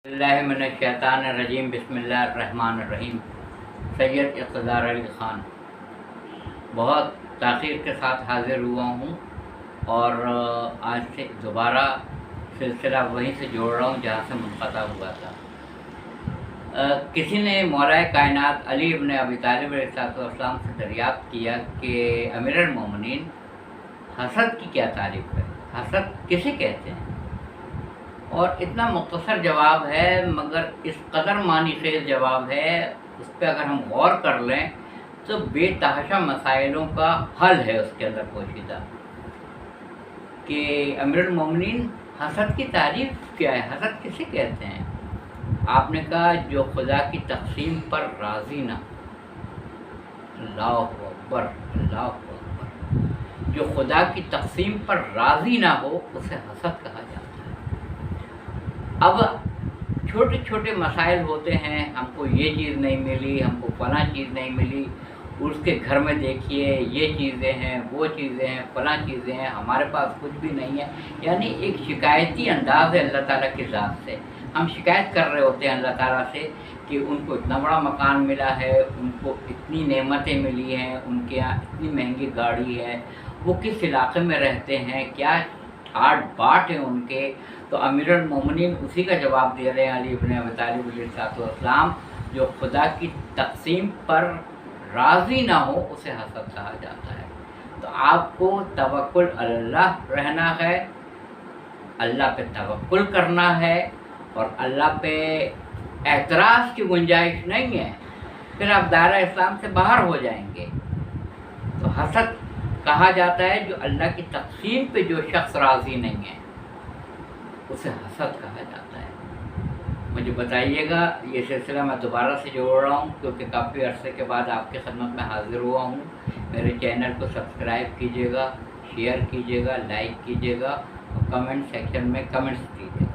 اللہ من الشیطان الرجیم بسم اللہ الرحمن الرحیم۔ سید اقتدار علی خان، بہت تاخیر کے ساتھ حاضر ہوا ہوں اور آج سے دوبارہ سلسلہ وہیں سے جوڑ رہا ہوں جہاں سے منقطع ہوا تھا۔ کسی نے مولا کائنات علی ابن ابی طالب علیہ السلام سے دریافت کیا کہ امیر المومنین حسد کی کیا تعریف ہے، حسد کسے کہتے ہیں؟ اور اتنا مختصر جواب ہے مگر اس قدر معنی خیز جواب ہے، اس پہ اگر ہم غور کر لیں تو بے تحاشا مسائلوں کا حل ہے اس کے اندر پوشیدہ کہ امیر المومنین حسد کی تعریف کیا ہے، حسد کسے کہتے ہیں؟ آپ نے کہا جو خدا کی تقسیم پر راضی نہ، اللہ اکبر اللہ اکبر، جو خدا کی تقسیم پر راضی نہ ہو اسے حسد کہا جاتا ہے۔ اب چھوٹے چھوٹے مسائل ہوتے ہیں، ہم کو یہ چیز نہیں ملی، ہم کو فلاں چیز نہیں ملی، اس کے گھر میں دیکھیے یہ چیزیں ہیں، وہ چیزیں ہیں، فلاں چیزیں ہیں، ہمارے پاس کچھ بھی نہیں ہے، یعنی ایک شکایتی انداز ہے اللہ تعالیٰ کی ذات سے۔ ہم شکایت کر رہے ہوتے ہیں اللہ تعالیٰ سے کہ ان کو اتنا بڑا مکان ملا ہے، ان کو اتنی نعمتیں ملی ہیں، ان کے یہاں اتنی مہنگی گاڑی ہے، وہ کس علاقے میں رہتے ہیں، کیا ٹھاٹ باٹ ہیں ان کے۔ تو امیر المومنین اسی کا جواب دے رہے ہیں علی ابن ابی طالب علیہ السلام، جو خدا کی تقسیم پر راضی نہ ہو اسے حسد کہا جاتا ہے۔ تو آپ کو توکل علی اللہ رہنا ہے، اللہ پہ توکل کرنا ہے اور اللہ پہ اعتراض کی گنجائش نہیں ہے، پھر آپ دائرہ اسلام سے باہر ہو جائیں گے۔ تو حسد کہا جاتا ہے جو اللہ کی تقسیم پہ جو شخص راضی نہیں ہے اسے حسد کہا جاتا ہے۔ مجھے بتائیے گا، یہ سلسلہ میں دوبارہ سے جوڑ رہا ہوں کیونکہ کافی عرصے کے بعد آپ کی خدمت میں حاضر ہوا ہوں۔ میرے چینل کو سبسکرائب کیجیے گا، شیئر کیجیے گا، لائک کیجیے گا اور کمنٹ سیکشن میں کمنٹس دیجیے گا۔